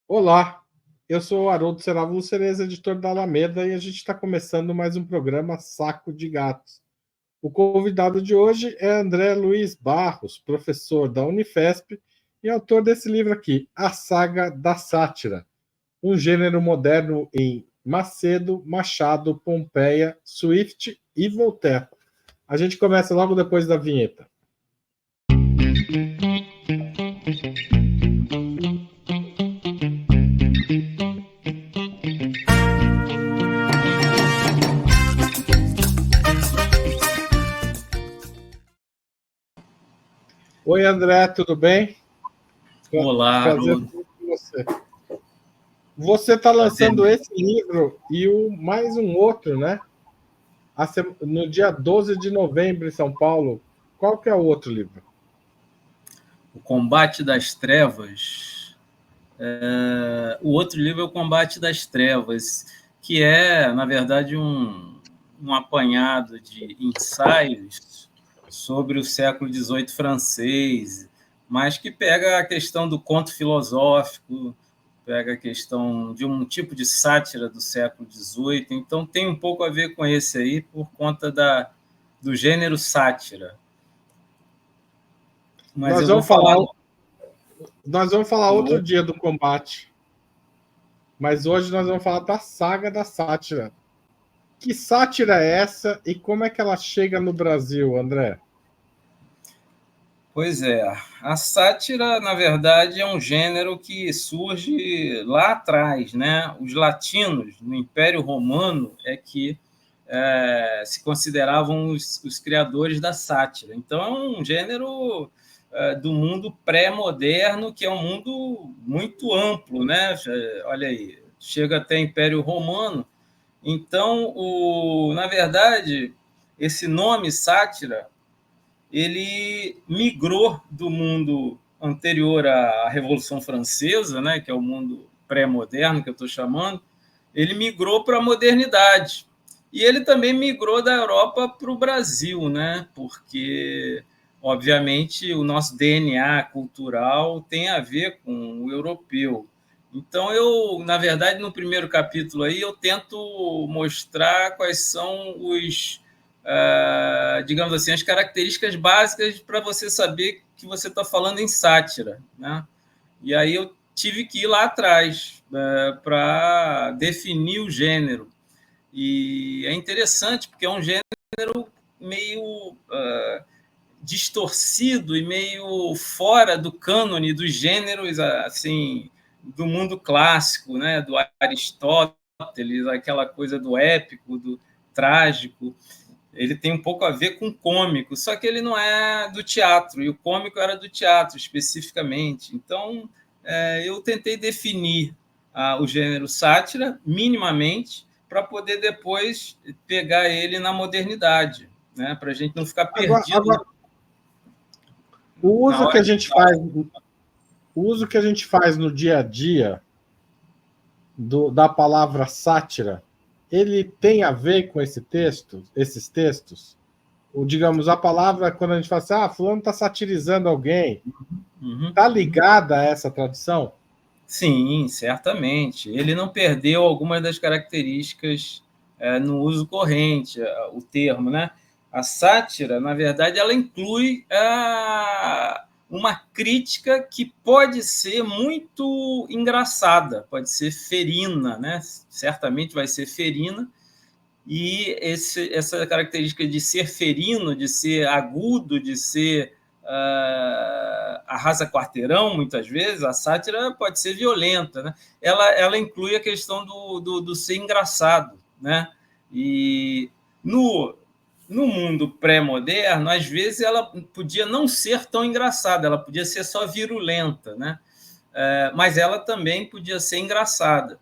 Olá, eu sou o Haroldo Serávulo Cereza, editor da Alameda, e a gente está começando mais um programa Saco de Gatos. O convidado de hoje é André Luiz Barros, professor da Unifesp e autor desse livro aqui, A Saga da Sátira, um gênero moderno em Macedo, Machado, Pompeia, Swift e Voltaire. A gente começa logo depois da vinheta. Oi, André, tudo bem? Olá, Prazer Haroldo. com você. Você está lançando esse livro e mais um outro, né? No dia 12 de novembro, em São Paulo. Qual que é o outro livro? O Combate das Trevas. O outro livro é O Combate das Trevas, que é, na verdade, um apanhado de ensaios sobre o século XVIII francês, mas que pega a questão do conto filosófico, pega a questão de um tipo de sátira do século XVIII. Então, tem um pouco a ver com esse aí, por conta do gênero sátira. Mas Nós eu vou vamos falar... falar outro dia do combate, mas hoje nós vamos falar da saga da sátira. Que sátira é essa e como é que ela chega no Brasil, André? Pois é, a sátira, na verdade, é um gênero que surge lá atrás, né? Os latinos, no Império Romano, é que se consideravam os criadores da sátira. Então, é um gênero do mundo pré-moderno, que é um mundo muito amplo, né? Olha aí, chega até Império Romano. Então, na verdade, esse nome sátira, ele migrou do mundo anterior à Revolução Francesa, né, que é o mundo pré-moderno que eu estou chamando, ele migrou para a modernidade. E ele também migrou da Europa para o Brasil, né, porque, obviamente, o nosso DNA cultural tem a ver com o europeu. Então, na verdade, no primeiro capítulo aí, eu tento mostrar quais são digamos assim, as características básicas para você saber que você está falando em sátira, né? E aí eu tive que ir lá atrás para definir o gênero. E é interessante, porque é um gênero meio distorcido e meio fora do cânone dos gêneros assim do mundo clássico, né? Do Aristóteles, aquela coisa do épico, do trágico. Ele tem um pouco a ver com o cômico, só que ele não é do teatro, e o cômico era do teatro especificamente. Então, eu tentei definir o gênero sátira minimamente para poder depois pegar ele na modernidade, né? Para a gente não ficar perdido Agora, o na uso que hora a de gente falar. faz, o uso que a gente faz no dia a dia da palavra sátira, ele tem a ver com esses textos? Ou, digamos, a palavra, quando a gente fala assim, fulano está satirizando alguém, está ligada a essa tradição? Sim, certamente. Ele não perdeu algumas das características no uso corrente, o termo, né? A sátira, na verdade, ela inclui uma crítica que pode ser muito engraçada, pode ser ferina, né? Certamente vai ser ferina, e essa característica de ser ferino, de ser agudo, de ser arrasa quarteirão, muitas vezes, a sátira pode ser violenta, né? Ela inclui a questão do ser engraçado, né? E no mundo pré-moderno, às vezes ela podia não ser tão engraçada, ela podia ser só virulenta, né? Mas ela também podia ser engraçada.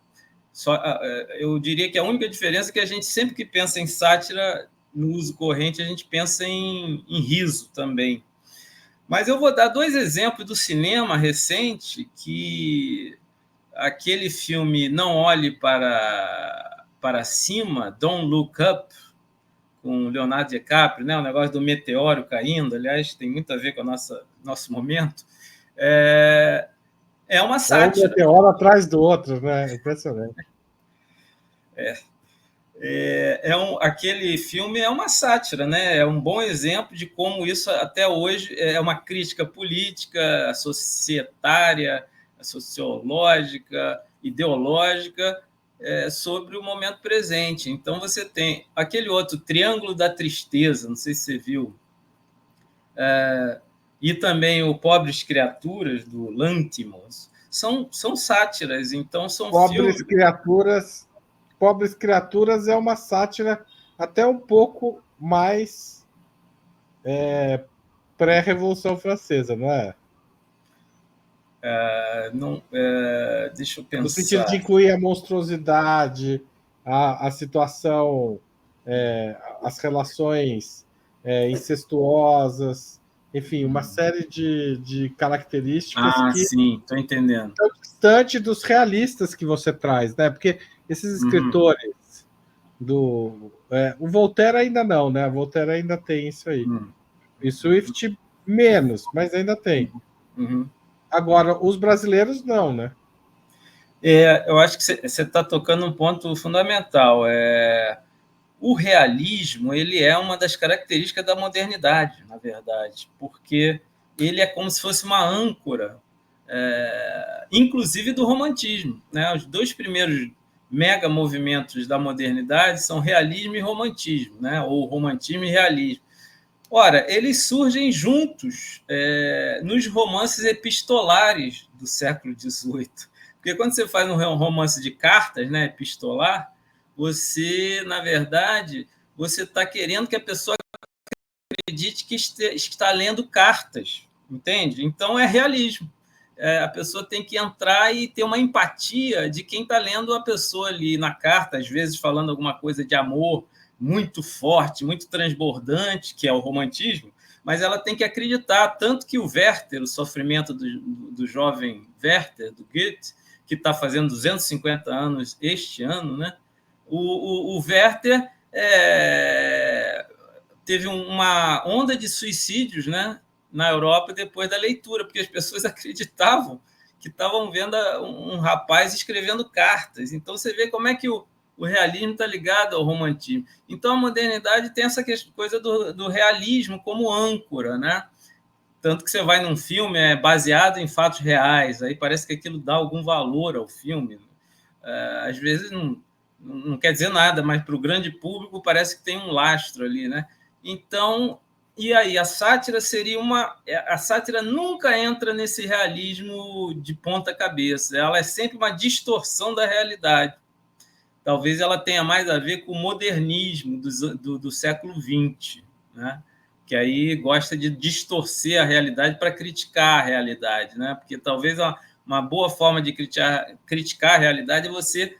Eu diria que a única diferença é que a gente sempre que pensa em sátira, no uso corrente, a gente pensa em riso também. Mas eu vou dar dois exemplos do cinema recente, que aquele filme Não Olhe para Cima, Don't Look Up, com Leonardo DiCaprio, né? O negócio do meteoro caindo, aliás, tem muito a ver com o nosso momento. É uma É um sátira. meteoro atrás do outro, né? Impressionante. Aquele filme é uma sátira, né? É um bom exemplo de como isso até hoje é uma crítica política, societária, sociológica, ideológica, sobre o momento presente. Então você tem aquele outro Triângulo da Tristeza, não sei se você viu, e também o Pobres Criaturas, do Lanthimos, são sátiras, então são Pobres filmes. Criaturas. Pobres Criaturas é uma sátira até um pouco mais pré-Revolução Francesa, não é? Não, deixa eu No sentido de pensar. incluir a monstruosidade, a situação, as relações incestuosas, enfim, uma série de características Ah, que sim, estou entendendo. estão distante dos realistas que você traz, né? Porque esses Uhum, escritores o Voltaire ainda não, né? O Voltaire ainda tem isso aí. uhum, E Swift menos, mas ainda tem. uhum. Agora, os brasileiros não, né? Eu acho que você está tocando um ponto fundamental. O realismo ele é uma das características da modernidade, na verdade, porque ele é como se fosse uma âncora, inclusive do romantismo, né? Os dois primeiros mega movimentos da modernidade são realismo e romantismo, né? Ou romantismo e realismo. Ora, eles surgem juntos nos romances epistolares do século XVIII. Porque quando você faz um romance de cartas, né, epistolar, você, na verdade, você está querendo que a pessoa acredite que está lendo cartas, entende? Então é realismo. A pessoa tem que entrar e ter uma empatia de quem está lendo a pessoa ali na carta, às vezes falando alguma coisa de amor muito forte, muito transbordante, que é o romantismo, mas ela tem que acreditar, tanto que o Werther, o sofrimento do jovem Werther, do Goethe, que está fazendo 250 anos este ano, né? O Werther teve uma onda de suicídios, né, na Europa depois da leitura, porque as pessoas acreditavam que estavam vendo um rapaz escrevendo cartas. Então você vê como é que o realismo está ligado ao romantismo. Então a modernidade tem essa coisa do realismo como âncora, né? Tanto que você vai num filme baseado em fatos reais, aí parece que aquilo dá algum valor ao filme. Às vezes não quer dizer nada, mas para o grande público parece que tem um lastro ali, né? Então, e aí, a sátira seria uma. A sátira nunca entra nesse realismo de ponta cabeça, ela é sempre uma distorção da realidade. Talvez ela tenha mais a ver com o modernismo do século XX, né? Que aí gosta de distorcer a realidade para criticar a realidade, né? Porque talvez uma boa forma de criticar a realidade é você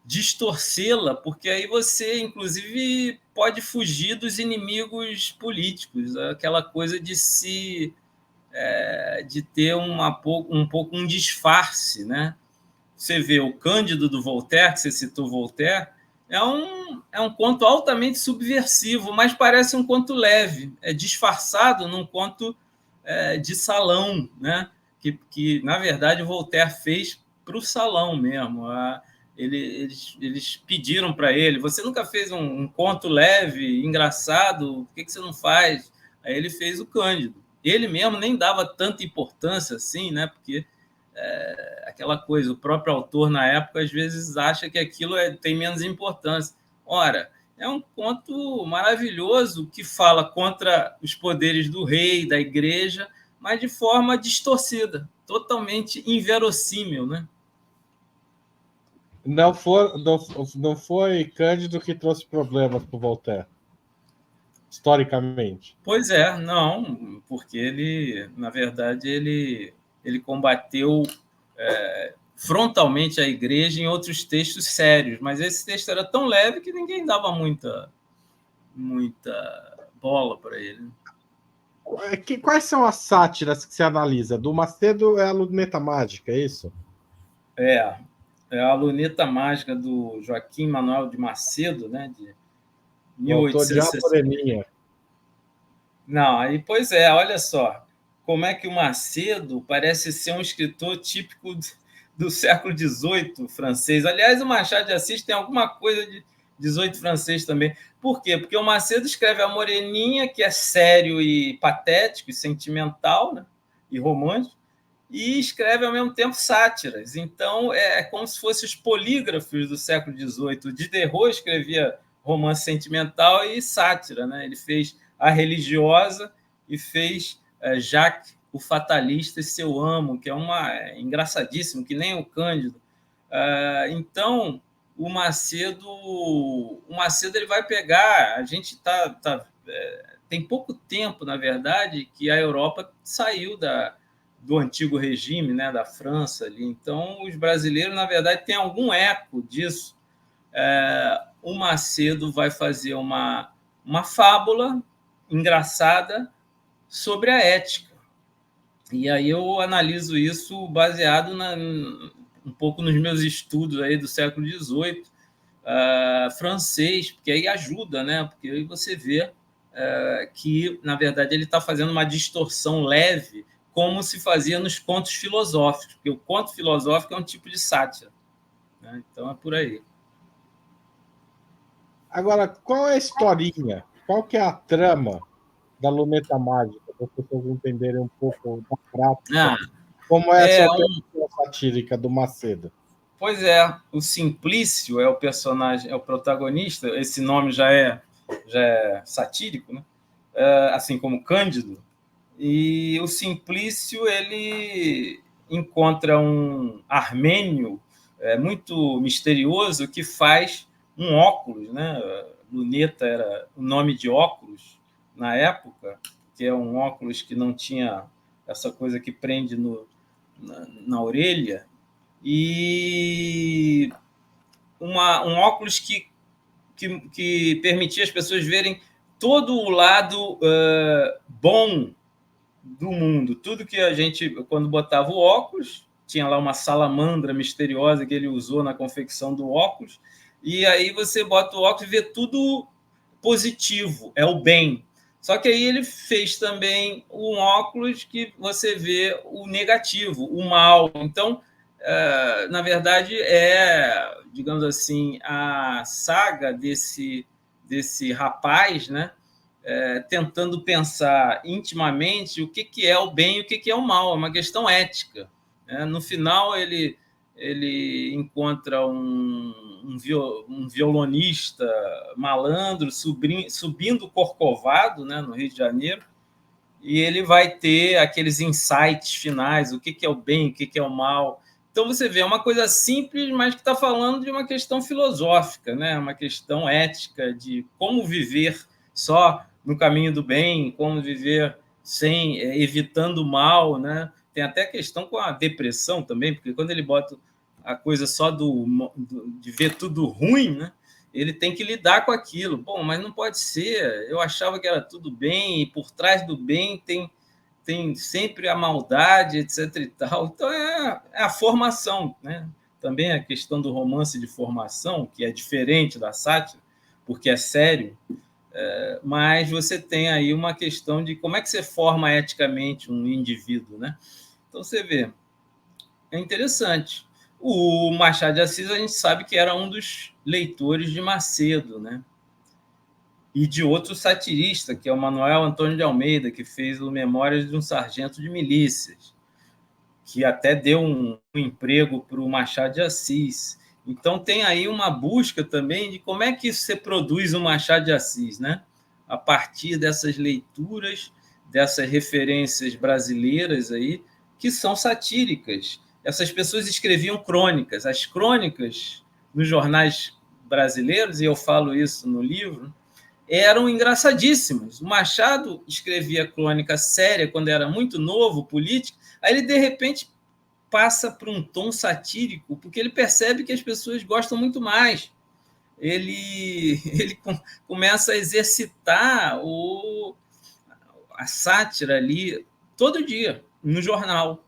distorcê-la, porque aí você, inclusive, pode fugir dos inimigos políticos, aquela coisa de ter um pouco um disfarce, né? Você vê o Cândido do Voltaire, que você citou Voltaire, é um conto altamente subversivo, mas parece um conto leve, é disfarçado num conto de salão, né? Que, na verdade, Voltaire fez para o salão mesmo. Eles pediram para ele: você nunca fez um conto leve, engraçado, por que você não faz? Aí ele fez o Cândido. Ele mesmo nem dava tanta importância assim, né? Porque aquela coisa, o próprio autor na época às vezes acha que aquilo tem menos importância. Ora, é um conto maravilhoso que fala contra os poderes do rei, da igreja, mas de forma distorcida, totalmente inverossímil, né? Não foi Cândido que trouxe problemas para o Voltaire, historicamente. Pois é, não, porque ele, na verdade, ele combateu frontalmente a igreja em outros textos sérios, mas esse texto era tão leve que ninguém dava muita bola para ele. Quais são as sátiras que você analisa? Do Macedo é a Luneta Mágica, é isso? É, é a Luneta Mágica do Joaquim Manuel de Macedo, né, de O autor de A 1860. Moreninha. Não, aí, pois é, olha só. como é que o Macedo parece ser um escritor típico do século XVIII francês. Aliás, o Machado de Assis tem alguma coisa de XVIII francês também. Por quê? Porque o Macedo escreve a Moreninha, que é sério e patético e sentimental, né? E romântico, e escreve ao mesmo tempo sátiras. Então, é como se fossem os polígrafos do século XVIII. O Diderot escrevia romance sentimental e sátira, né? Ele fez A Religiosa e fez Jacques, o Fatalista, e Seu Amo, que é engraçadíssimo, que nem o Cândido. Então, o Macedo ele vai pegar... A gente tem pouco tempo, na verdade, que a Europa saiu do antigo regime, né, da França ali. Então, os brasileiros, na verdade, têm algum eco disso. O Macedo vai fazer uma fábula engraçada sobre a ética. E aí eu analiso isso baseado um pouco nos meus estudos aí do século XVIII, francês, porque aí ajuda, né? Porque aí você vê que, na verdade, ele está fazendo uma distorção leve, como se fazia nos contos filosóficos, porque o conto filosófico é um tipo de sátira, né? Então é por aí. Agora, qual é a historinha? Qual que é a trama da Luneta Mágica, para as pessoas entenderem um pouco da prática, como é essa operação satírica do Macedo? Pois é, o Simplício é o personagem, é o protagonista, esse nome já é satírico, né? Assim como Cândido, e o Simplício ele encontra um armênio muito misterioso que faz um óculos, né? Luneta era o nome de óculos na época, que é um óculos que não tinha essa coisa que prende na orelha, e um óculos que permitia as pessoas verem todo o lado bom do mundo. Tudo que a gente, quando botava o óculos, tinha lá uma salamandra misteriosa que ele usou na confecção do óculos, e aí você bota o óculos e vê tudo positivo, é o bem. Só que aí ele fez também um óculos que você vê o negativo, o mal. Então, na verdade, digamos assim, a saga desse rapaz, né? Tentando pensar intimamente o que é o bem e o que é o mal. É uma questão ética. Né? No final, ele encontra um violonista malandro subindo o Corcovado, né, no Rio de Janeiro, e ele vai ter aqueles insights finais, o que é o bem, o que é o mal. Então você vê, é uma coisa simples, mas que está falando de uma questão filosófica, né? Uma questão ética de como viver só no caminho do bem, como viver evitando o mal, né? Tem até questão com a depressão também, porque quando ele bota a coisa só de ver tudo ruim, né? Ele tem que lidar com aquilo. Bom, mas não pode ser. Eu achava que era tudo bem, e por trás do bem tem sempre a maldade, etc. e tal. Então, é a formação, né? Também a questão do romance de formação, que é diferente da sátira, porque é sério, mas você tem aí uma questão de como é que você forma eticamente um indivíduo, né? Então, você vê, é interessante. O Machado de Assis, a gente sabe que era um dos leitores de Macedo, né? E de outro satirista, que é o Manuel Antônio de Almeida, que fez o Memórias de um Sargento de Milícias, que até deu um emprego para o Machado de Assis. Então, tem aí uma busca também de como é que você produz um Machado de Assis, né? A partir dessas leituras, dessas referências brasileiras aí, que são satíricas. Essas pessoas escreviam crônicas. As crônicas nos jornais brasileiros, e eu falo isso no livro, eram engraçadíssimos. O Machado escrevia crônica séria quando era muito novo, político, aí ele, de repente, passa para um tom satírico, porque ele percebe que as pessoas gostam muito mais. Ele começa a exercitar a sátira ali todo dia, no jornal.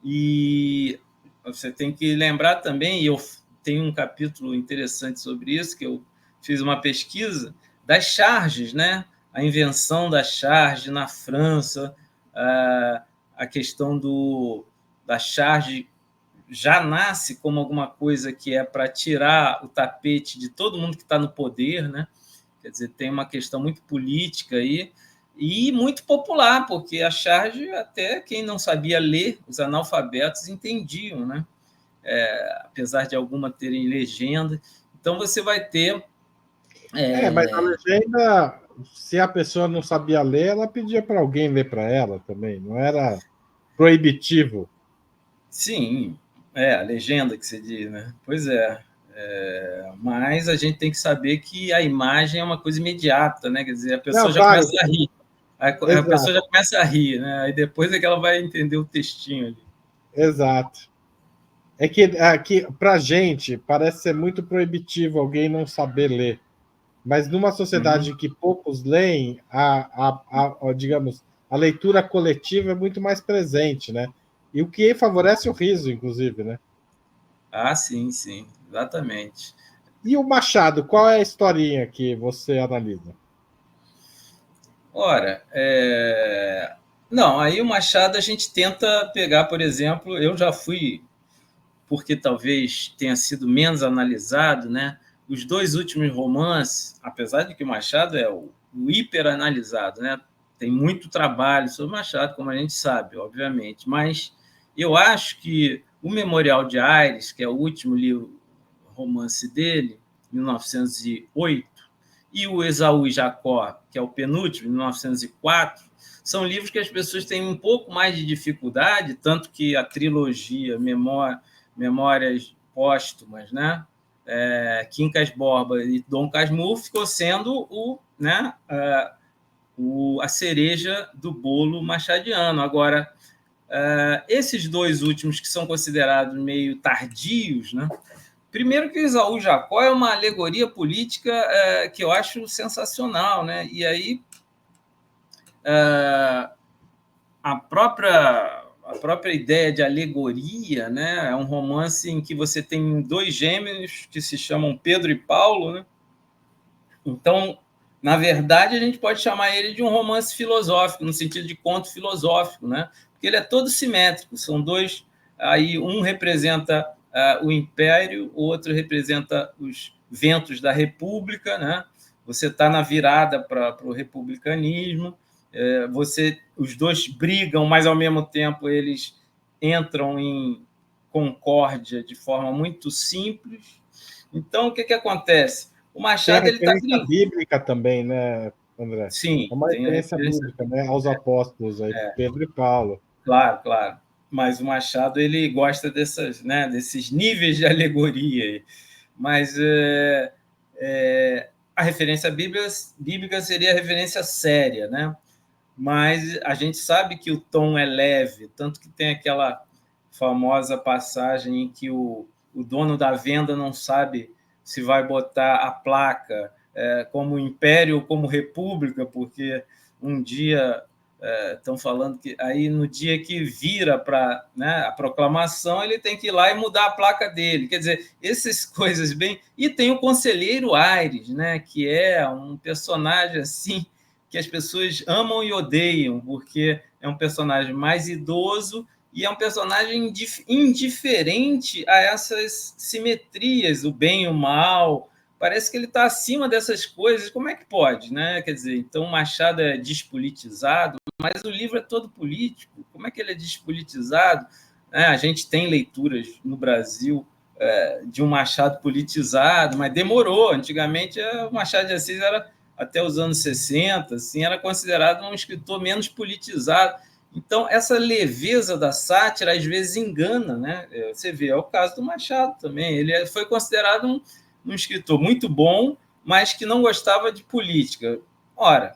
E você tem que lembrar também, e eu tenho um capítulo interessante sobre isso, que eu fiz uma pesquisa, das charges, né? A invenção da charge na França, a questão da charge já nasce como alguma coisa que é para tirar o tapete de todo mundo que está no poder, né? Quer dizer, tem uma questão muito política aí e muito popular, porque a charge, até quem não sabia ler, os analfabetos entendiam, né? Apesar de alguma terem legenda. Então, você vai ter... Mas a legenda, se a pessoa não sabia ler, ela pedia para alguém ler para ela também, não era proibitivo. Sim, a legenda que você diz, né? Pois é. Mas a gente tem que saber que a imagem é uma coisa imediata, né? Quer dizer, a pessoa Não, já claro, começa a rir. A pessoa já começa a rir, né? Aí depois é que ela vai entender o textinho ali. exato. É que para a gente parece ser muito proibitivo alguém não saber ler. Mas numa sociedade em que poucos leem, digamos, a leitura coletiva é muito mais presente, né? E o que favorece o riso, inclusive, né? Ah, sim, sim, exatamente. E o Machado, qual é a historinha que você analisa? Ora, não, aí o Machado a gente tenta pegar, por exemplo, eu já fui, porque talvez tenha sido menos analisado, né? Os dois últimos romances, apesar de que o Machado é o hiperanalisado, né? Tem muito trabalho sobre o Machado, como a gente sabe, obviamente, mas eu acho que o Memorial de Aires, que é o último livro, romance dele, 1908, e o Esaú e Jacó, que é o penúltimo, 1904, são livros que as pessoas têm um pouco mais de dificuldade, tanto que a trilogia Memórias Póstumas, né? Quincas Borba e Dom Casmurro ficou sendo a cereja do bolo machadiano. Agora, esses dois últimos, que são considerados meio tardios, né? Primeiro que o Esaú Jacó é uma alegoria política que eu acho sensacional, né? E aí a própria ideia de alegoria, né? É um romance em que você tem dois gêmeos que se chamam Pedro e Paulo, né? Então, na verdade, a gente pode chamar ele de um romance filosófico, no sentido de conto filosófico, né? Porque ele é todo simétrico, são dois, aí um representa o império, o outro representa os ventos da república, né? Você está na virada para o republicanismo, os dois brigam, mas ao mesmo tempo eles entram em concórdia de forma muito simples. Então, o que acontece? O Tem a Machado ele está referência bíblica também, né, André? Sim, É uma tem a referência referência. bíblica, né, aos apóstolos aí, Pedro e Paulo. Claro, claro. Mas o Machado ele gosta desses níveis de alegoria. Mas a referência bíblica seria a referência séria, né? Mas a gente sabe que o tom é leve, tanto que tem aquela famosa passagem em que o dono da venda não sabe se vai botar a placa como império ou como república, porque um dia estão falando que aí no dia que vira para, né, a proclamação, ele tem que ir lá e mudar a placa dele. Quer dizer, essas coisas bem... E tem o Conselheiro Aires, né, que é um personagem assim que as pessoas amam e odeiam, porque é um personagem mais idoso e é um personagem indiferente a essas simetrias, o bem e o mal. Parece que ele está acima dessas coisas. Como é que pode, né? Quer dizer, então o Machado é despolitizado, mas o livro é todo político. Como é que ele é despolitizado? A gente tem leituras no Brasil de um Machado politizado, mas demorou. Antigamente, o Machado de Assis era, até os anos 60, assim, era considerado um escritor menos politizado. Então, essa leveza da sátira, às vezes, engana, né? Você vê, é o caso do Machado também. Ele foi considerado um escritor muito bom, mas que não gostava de política. Ora,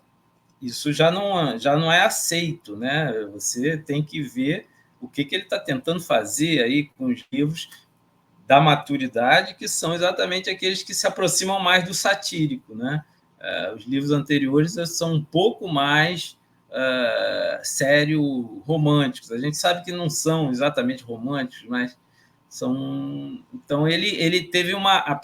isso já não é aceito, né? Você tem que ver o que ele está tentando fazer aí com os livros da maturidade, que são exatamente aqueles que se aproximam mais do satírico, né? Os livros anteriores são um pouco mais sério românticos. A gente sabe que não são exatamente românticos, mas são... Então, ele teve a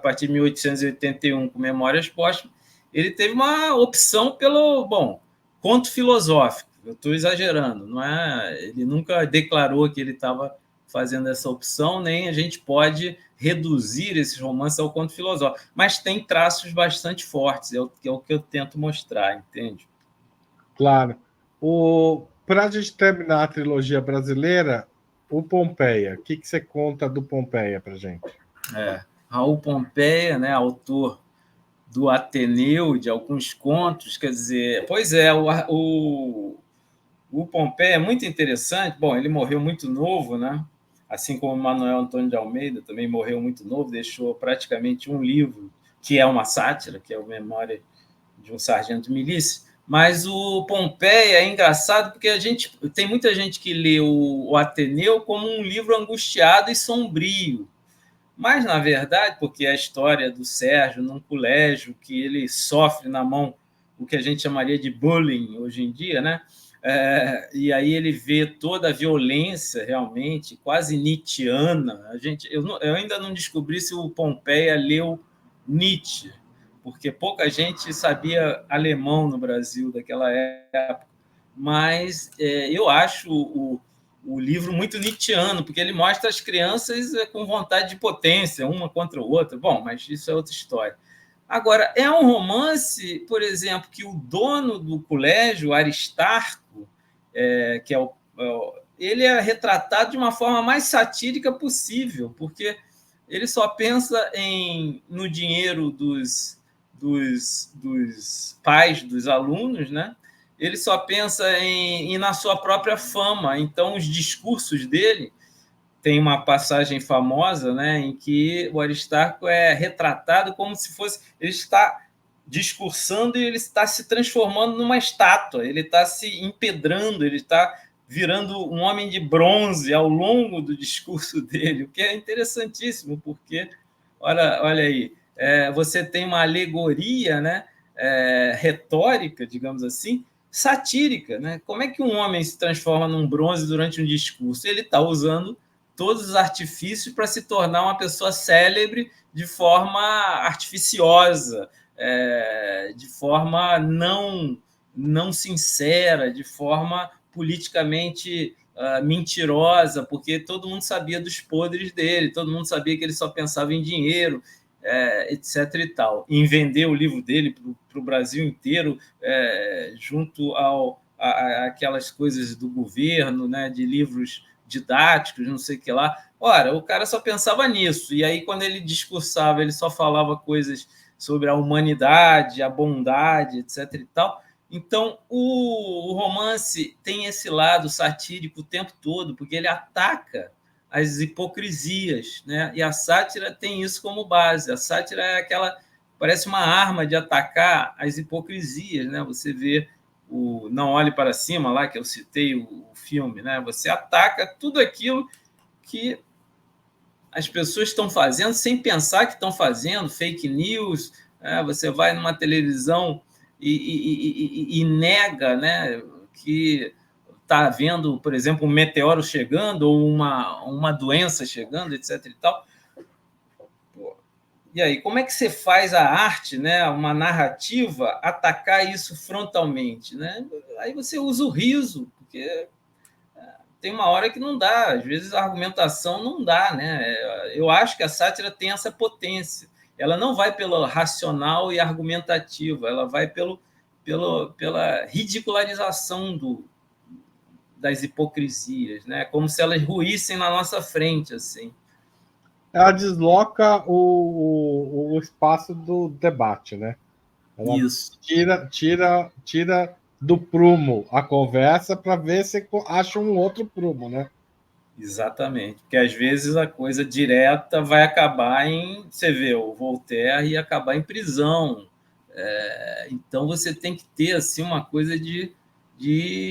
partir de 1881, com Memórias Póstumas, ele teve uma opção pelo, conto filosófico. Eu estou exagerando, não é? Ele nunca declarou que ele estava fazendo essa opção, nem a gente pode reduzir esses romances ao conto filosófico, mas tem traços bastante fortes, que é o que eu tento mostrar, entende? Claro. Para a gente terminar a trilogia brasileira, o Pompeia. O que você conta do Pompeia para gente? Raul Pompeia, né, autor do Ateneu, de alguns contos, quer dizer, pois é, o Pompeia é muito interessante. Bom, ele morreu muito novo, né? Assim como Manuel Antônio de Almeida também morreu muito novo, deixou praticamente um livro que é uma sátira, que é o Memória de um Sargento de Milícia. Mas o Pompeia é engraçado porque tem muita gente que lê o Ateneu como um livro angustiado e sombrio. Mas, na verdade, porque a história do Sérgio num colégio que ele sofre na mão o que a gente chamaria de bullying hoje em dia, né? E aí ele vê toda a violência realmente quase nietzschiana. Eu ainda não descobri se o Pompeia leu Nietzsche, porque pouca gente sabia alemão no Brasil daquela época. Mas eu acho o livro muito nietzschiano, porque ele mostra as crianças com vontade de potência, uma contra o outro. Bom, mas isso é outra história. Agora, é um romance, por exemplo, que o dono do colégio, Aristarco, que ele é retratado de uma forma mais satírica possível, porque ele só pensa no dinheiro dos pais dos alunos, né? Ele só pensa na sua própria fama. Então, os discursos dele, tem uma passagem famosa, né, em que o Aristarco é retratado como se fosse... Ele está discursando e ele está se transformando numa estátua, ele está se empedrando, ele está virando um homem de bronze ao longo do discurso dele, o que é interessantíssimo, porque, olha aí, você tem uma alegoria, né, retórica, digamos assim, satírica, né? Como é que um homem se transforma num bronze durante um discurso? Ele está usando todos os artifícios para se tornar uma pessoa célebre de forma artificiosa, de forma não sincera, de forma politicamente mentirosa, porque todo mundo sabia dos podres dele, todo mundo sabia que ele só pensava em dinheiro, etc. e tal. Em vender o livro dele para o Brasil inteiro, junto aquelas coisas do governo, né, de livros didáticos, não sei o que lá. Ora, o cara só pensava nisso. E aí, quando ele discursava, ele só falava coisas sobre a humanidade, a bondade, etc. e tal. Então, o romance tem esse lado satírico o tempo todo, porque ele ataca as hipocrisias, né? E a sátira tem isso como base. A sátira é parece uma arma de atacar as hipocrisias, né? Você vê o Não Olhe para Cima, lá que eu citei o filme, né? Você ataca tudo aquilo que as pessoas estão fazendo sem pensar que estão fazendo, fake news, você vai numa televisão e nega, né, que está havendo, por exemplo, um meteoro chegando ou uma doença chegando, etc. e tal. E aí, como é que você faz a arte, né, uma narrativa, atacar isso frontalmente? Né? Aí você usa o riso, porque tem uma hora que não dá, às vezes a argumentação não dá. Né? Eu acho que a sátira tem essa potência. Ela não vai pelo racional e argumentativo, ela vai pela ridicularização das hipocrisias, né? Como se elas ruíssem na nossa frente, assim. Ela desloca o espaço do debate, né? Ela Isso. tira do prumo a conversa para ver se acha um outro prumo, né? Exatamente, porque às vezes a coisa direta vai acabar você vê, o Voltaire ia acabar em prisão. Então você tem que ter assim uma coisa de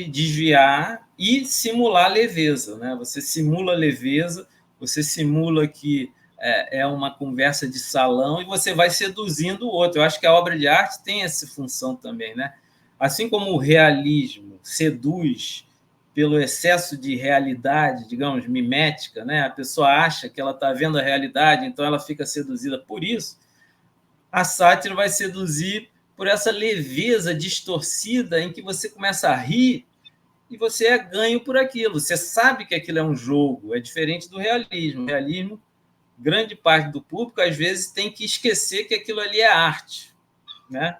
desviar e simular leveza, né? Você simula leveza, você simula que é uma conversa de salão e você vai seduzindo o outro. Eu acho que a obra de arte tem essa função também, né? Assim como o realismo seduz pelo excesso de realidade, digamos, mimética, né? A pessoa acha que ela está vendo a realidade, então ela fica seduzida por isso. A sátira vai seduzir por essa leveza distorcida em que você começa a rir e você é ganho por aquilo. Você sabe que aquilo é um jogo, é diferente do realismo. O realismo, grande parte do público, às vezes, tem que esquecer que aquilo ali é arte, né?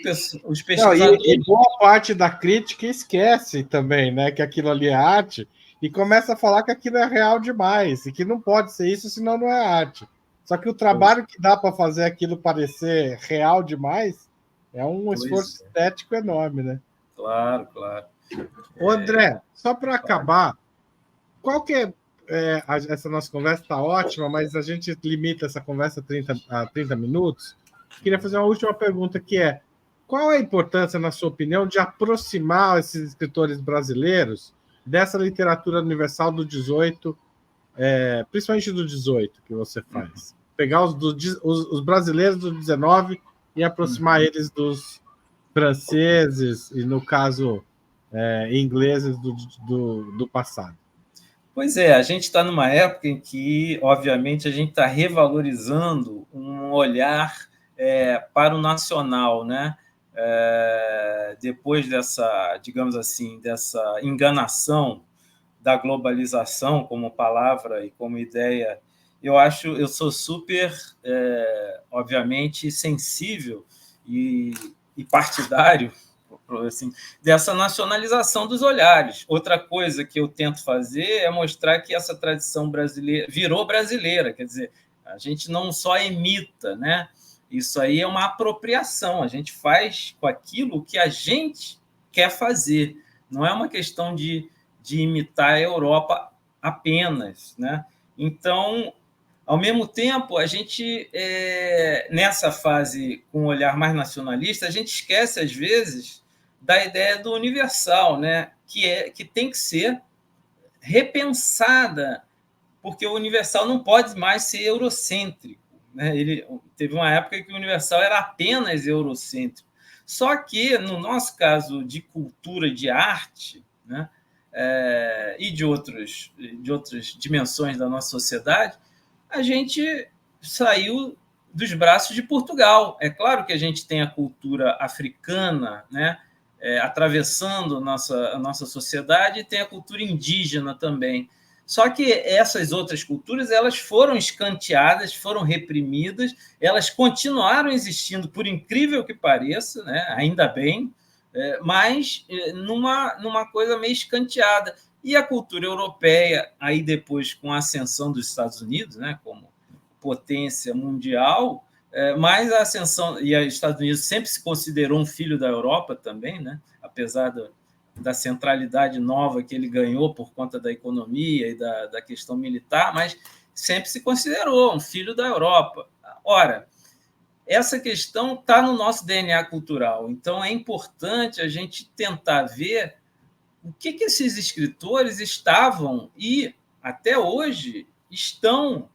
Os Não, e pesquisadores... boa parte da crítica esquece também, né, que aquilo ali é arte e começa a falar que aquilo é real demais e que não pode ser isso, senão não é arte. Só que o trabalho que dá para fazer aquilo parecer real demais é um esforço estético enorme, né? Claro, claro. Ô, André, só para acabar, qual que essa nossa conversa está ótima, mas a gente limita essa conversa a 30 minutos. Queria fazer uma última pergunta, que é: qual é a importância, na sua opinião, de aproximar esses escritores brasileiros dessa literatura universal do 18, principalmente do 18 que você faz? Pegar os brasileiros do 19 e aproximar eles dos franceses e, no caso, ingleses do passado. Pois é, a gente está numa época em que, obviamente, a gente está revalorizando um olhar para o nacional, né? Depois dessa, digamos assim, dessa enganação da globalização como palavra e como ideia, eu sou super, obviamente, sensível e partidário, assim, dessa nacionalização dos olhares. Outra coisa que eu tento fazer é mostrar que essa tradição brasileira virou brasileira, quer dizer, a gente não só imita, né? Isso aí é uma apropriação, a gente faz com aquilo que a gente quer fazer, não é uma questão de imitar a Europa apenas, né? Então, ao mesmo tempo, a gente, nessa fase com um olhar mais nacionalista, a gente esquece, às vezes, da ideia do universal, né? Que tem que ser repensada, porque o universal não pode mais ser eurocêntrico, né? Teve uma época que o universal era apenas eurocêntrico. Só que, no nosso caso de cultura e de arte, né? E de outras dimensões da nossa sociedade, a gente saiu dos braços de Portugal. É claro que a gente tem a cultura africana, né, atravessando a nossa sociedade, e tem a cultura indígena também. Só que essas outras culturas, elas foram escanteadas, foram reprimidas, elas continuaram existindo, por incrível que pareça, né, ainda bem, mas numa coisa meio escanteada. E a cultura europeia, aí depois com a ascensão dos Estados Unidos, né, como potência mundial, mas a ascensão, e os Estados Unidos sempre se considerou um filho da Europa também, né, apesar da centralidade nova que ele ganhou por conta da economia e da questão militar, mas sempre se considerou um filho da Europa. Ora, essa questão está no nosso DNA cultural, então é importante a gente tentar ver o que esses escritores estavam e, até hoje, estão,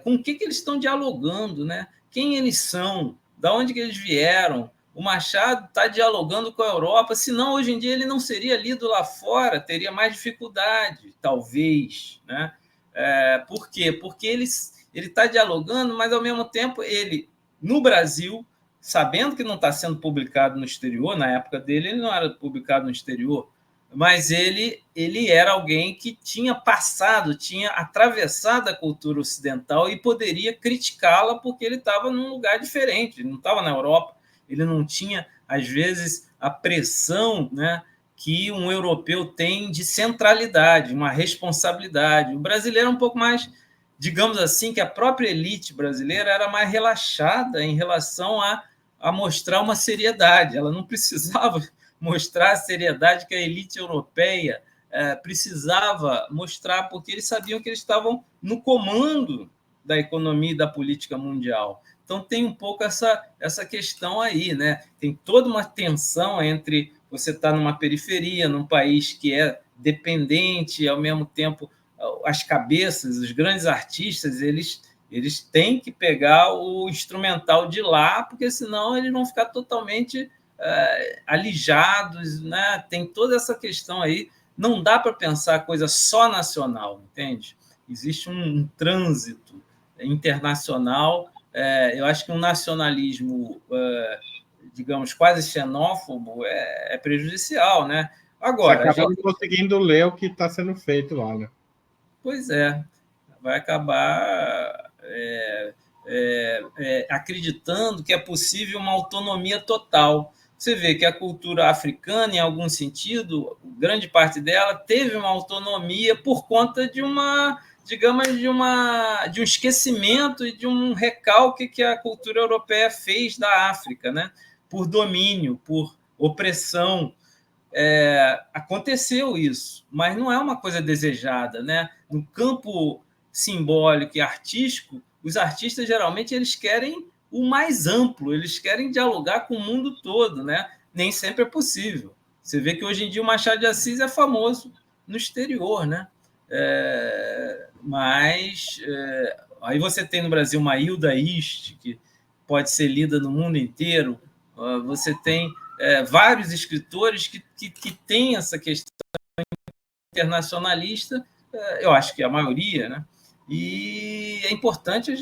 com o que eles estão dialogando, né? Quem eles são, de onde que eles vieram. O Machado está dialogando com a Europa, senão hoje em dia ele não seria lido lá fora, teria mais dificuldade, talvez, né? Por quê? Porque ele está dialogando, mas, ao mesmo tempo, ele, no Brasil, sabendo que não está sendo publicado no exterior, na época dele ele não era publicado no exterior, mas ele era alguém que tinha passado, tinha atravessado a cultura ocidental e poderia criticá-la porque ele estava num lugar diferente, ele não estava na Europa, ele não tinha, às vezes, a pressão, né, que um europeu tem de centralidade, uma responsabilidade. O brasileiro é um pouco mais, digamos assim, que a própria elite brasileira era mais relaxada em relação a mostrar uma seriedade, ela não precisava mostrar a seriedade que a elite europeia precisava mostrar, porque eles sabiam que eles estavam no comando da economia e da política mundial. Então, tem um pouco essa questão aí, né? Tem toda uma tensão entre você estar numa periferia, num país que é dependente, e, ao mesmo tempo, as cabeças, os grandes artistas, eles têm que pegar o instrumental de lá, porque senão eles vão ficar totalmente alijados, né? Tem toda essa questão aí. Não dá para pensar coisa só nacional, entende? Existe um trânsito internacional. Eu acho que um nacionalismo, digamos, quase xenófobo é prejudicial, né? Agora, você acaba não conseguindo ler o que está sendo feito lá, né? Pois é, vai acabar acreditando que é possível uma autonomia total. Você vê que a cultura africana, em algum sentido, grande parte dela teve uma autonomia por conta de uma, digamos, de um esquecimento e de um recalque que a cultura europeia fez da África, né? Por domínio, por opressão. Aconteceu isso, mas não é uma coisa desejada, né? No campo simbólico e artístico, os artistas geralmente eles querem o mais amplo, eles querem dialogar com o mundo todo, né? Nem sempre é possível. Você vê que hoje em dia o Machado de Assis é famoso no exterior, né? Aí você tem no Brasil uma Hilda Ist, que pode ser lida no mundo inteiro. Você tem vários escritores que têm essa questão internacionalista, eu acho que a maioria, né? E é importante a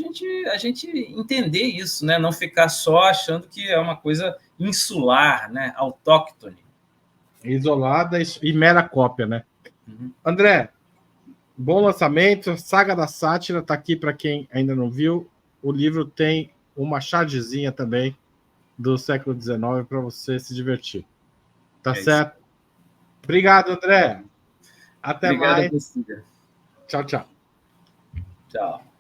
gente entender isso, né? Não ficar só achando que é uma coisa insular, né? Autóctone. Isolada e mera cópia, né? Uhum. André, bom lançamento. Saga da Sátira está aqui para quem ainda não viu. O livro tem uma chargezinha também do século XIX para você se divertir. Tá certo? Isso. Obrigado, André. Até mais. Obrigado, Cecília. Tchau, tchau. Tchau.